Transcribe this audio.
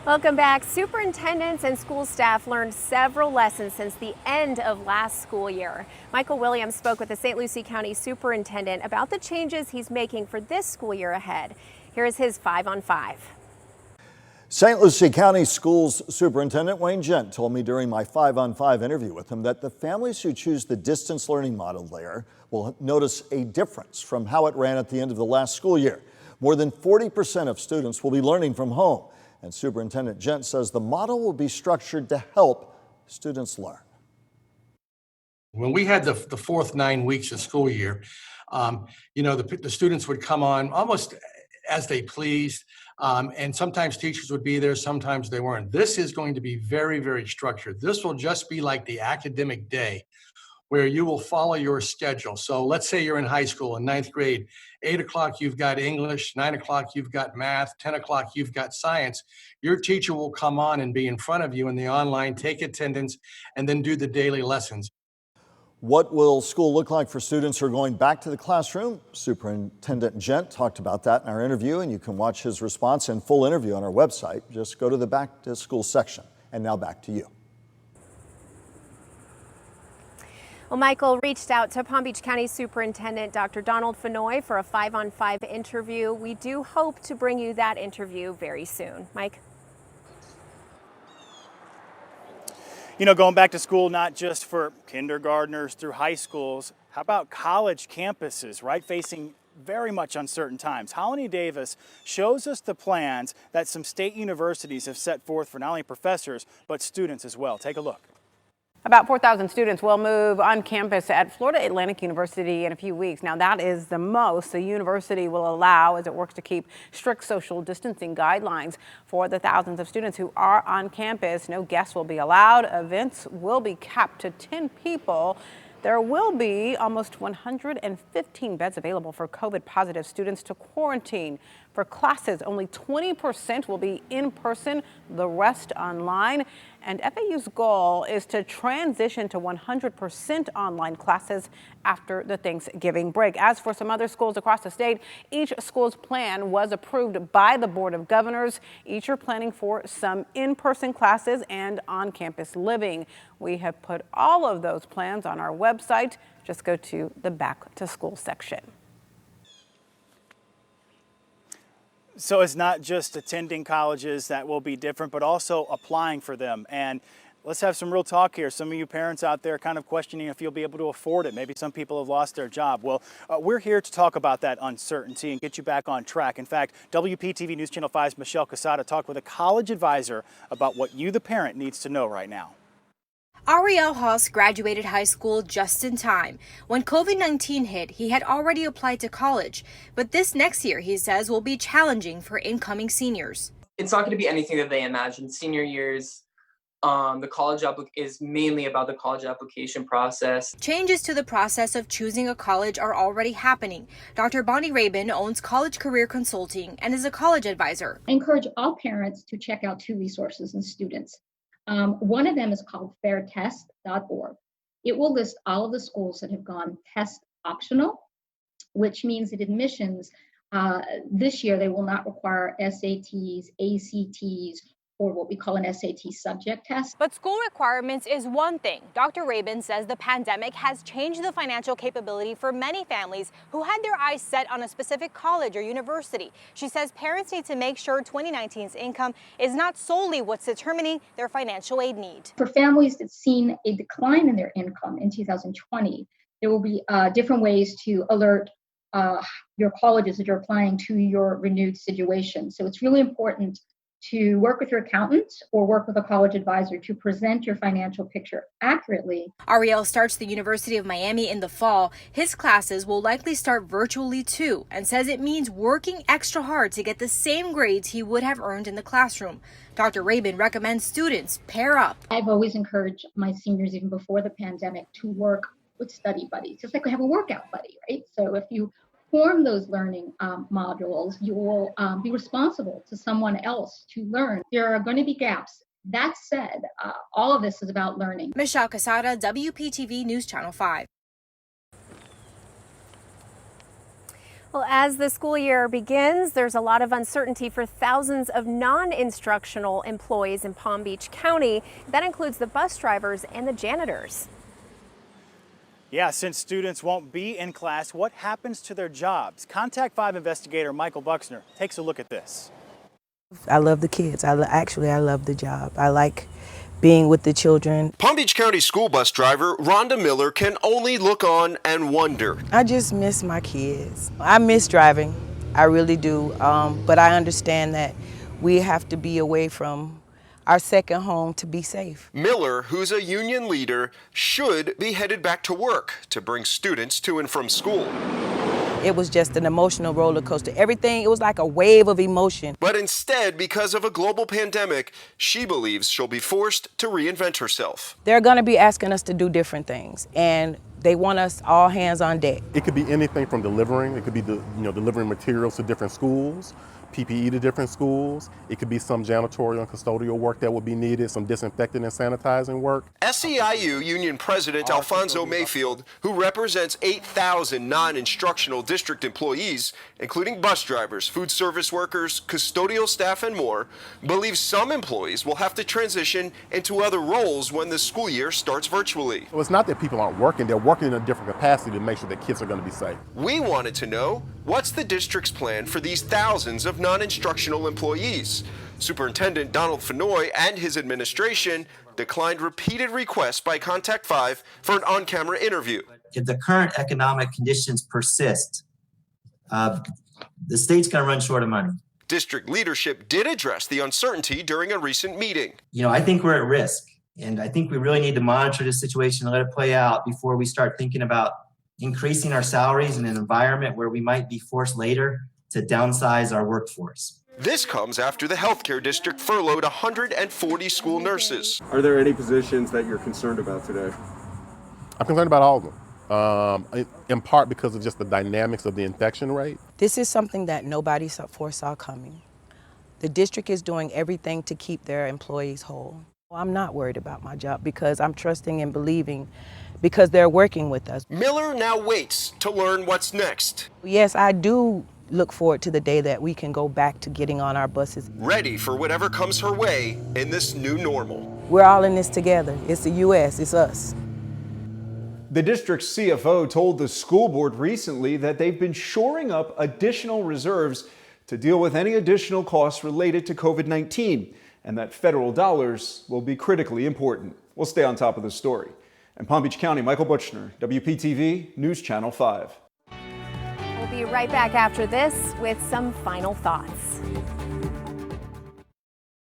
Welcome back. Superintendents and school staff learned several lessons since the end of last school year. Michael Williams spoke with the St. Lucie County Superintendent about the changes he's making for this school year ahead. Here is his 5 on 5. St. Lucie County Schools Superintendent Wayne Gent told me during my 5 on 5 interview with him that the families who choose the distance learning model there will notice a difference from how it ran at the end of the last school year. More than 40% of students will be learning from home. And Superintendent Gent says the model will be structured to help students learn. When we had the fourth 9 weeks of school year, the students would come on almost as they pleased. And sometimes teachers would be there, sometimes they weren't. This is going to be very, very structured. This will just be like the academic day where you will follow your schedule. So let's say you're in high school in 9th grade, 8 o'clock you've got English, 9 o'clock you've got math, 10 o'clock you've got science. Your teacher will come on and be in front of you in the online, take attendance, and then do the daily lessons. What will school look like for students who are going back to the classroom? Superintendent Gent talked about that in our interview, and you can watch his response and full interview on our website. Just go to the Back to School section. And now back to you. Well, Michael reached out to Palm Beach County Superintendent Dr. Donald Fenoy for a 5 on 5 interview. We do hope to bring you that interview very soon. Mike? You know, going back to school, not just for kindergartners through high schools, how about college campuses, right? Facing very much uncertain times. Holly Davis shows us the plans that some state universities have set forth for not only professors, but students as well. Take a look. About 4,000 students will move on campus at Florida Atlantic University in a few weeks. Now, that is the most the university will allow as it works to keep strict social distancing guidelines for the thousands of students who are on campus. No guests will be allowed. Events will be capped to 10 people. There will be almost 115 beds available for COVID-positive students to quarantine. For classes, only 20% will be in person, the rest online. And FAU's goal is to transition to 100% online classes after the Thanksgiving break. As for some other schools across the state, each school's plan was approved by the Board of Governors. Each are planning for some in-person classes and on-campus living. We have put all of those plans on our website. Just go to the Back to School section. So it's not just attending colleges that will be different, but also applying for them. And let's have some real talk here. Some of you parents out there kind of questioning if you'll be able to afford it. Maybe some people have lost their job. Well, we're here to talk about that uncertainty and get you back on track. In fact, WPTV News Channel 5's Michelle QUESADA talked with a college advisor about what you, the parent, needs to know right now. Ariel Haas graduated high school just in time. When COVID-19 hit, he had already applied to college. But this next year, he says, will be challenging for incoming seniors. It's not going to be anything that they imagine. Senior years, the college is mainly about the college application process. Changes to the process of choosing a college are already happening. Dr. Bonnie Rabin owns College Career Consulting and is a college advisor. I encourage all parents to check out 2 resources and students. One of them is called fairtest.org. It will list all of the schools that have gone test optional, which means that admissions this year, they will not require SATs, ACTs, or what we call an SAT subject test. But school requirements is one thing. Dr. Rabin says the pandemic has changed the financial capability for many families who had their eyes set on a specific college or university. She says parents need to make sure 2019's income is not solely what's determining their financial aid need. For families that's seen a decline in their income in 2020, there will be different ways to alert your colleges that you're applying to your renewed situation. So it's really important to work with your accountant or work with a college advisor to present your financial picture accurately. Ariel starts the University of Miami in the fall. His classes will likely start virtually too, and says it means working extra hard to get the same grades he would have earned in the classroom. Dr. Rabin recommends students pair up. I've always encouraged my seniors, even before the pandemic, to work with study buddies. It's like we have a workout buddy, right? So if you form those learning modules, you will be responsible to someone else to learn. There are going to be gaps. That said, all of this is about learning. Michelle QUESADA, WPTV News Channel 5. Well, as the school year begins, there's a lot of uncertainty for thousands of non-instructional employees in Palm Beach County. That includes the bus drivers and the janitors. Yeah, since students won't be in class, what happens to their jobs? Contact 5 investigator Michael Buxner takes a look at this. I love the kids. I love the job. I like being with the children. Palm Beach County school bus driver Rhonda Miller can only look on and wonder. I just miss my kids. I miss driving. I really do. But I understand that we have to be away from our second home to be safe. Miller, who's a union leader, should be headed back to work to bring students to and from school. It was just an emotional roller coaster. Everything, it was like a wave of emotion. But instead, because of a global pandemic, she believes she'll be forced to reinvent herself. They're going to be asking us to do different things, and they want us all hands on deck. It could be anything from delivering. It could be delivering materials to different schools, PPE to different schools. It could be some janitorial and custodial work that would be needed, some disinfecting and sanitizing work. SEIU Union President Alfonso Mayfield, who represents 8,000 non-instructional district employees, including bus drivers, food service workers, custodial staff, and more, believes some employees will have to transition into other roles when the school year starts virtually. So it's not that people aren't working, they're working in a different capacity to make sure that kids are going to be safe. We wanted to know, what's the district's plan for these thousands of non-instructional employees? Superintendent Donald Fenoy and his administration declined repeated requests by Contact 5 for an on-camera interview. If the current economic conditions persist, the state's going to run short of money. District leadership did address the uncertainty during a recent meeting. I think we're at risk, and I think we really need to monitor this situation and let it play out before we start thinking about increasing our salaries in an environment where we might be forced later to downsize our workforce. This comes after the healthcare district furloughed 140 school nurses. Are there any positions that you're concerned about today? I'm concerned about all of them, in part because of just the dynamics of the infection rate. This is something that nobody foresaw coming. The district is doing everything to keep their employees whole. I'm not worried about my job because I'm trusting and believing because they're working with us. Miller now waits to learn what's next. Yes, I do look forward to the day that we can go back to getting on our buses. Ready for whatever comes her way in this new normal. We're all in this together. It's the U.S., it's us. The district's CFO told the school board recently that they've been shoring up additional reserves to deal with any additional costs related to COVID-19, and that federal dollars will be critically important. We'll stay on top of the story. In Palm Beach County, Michael Buchner, WPTV News Channel 5. We'll be right back after this with some final thoughts.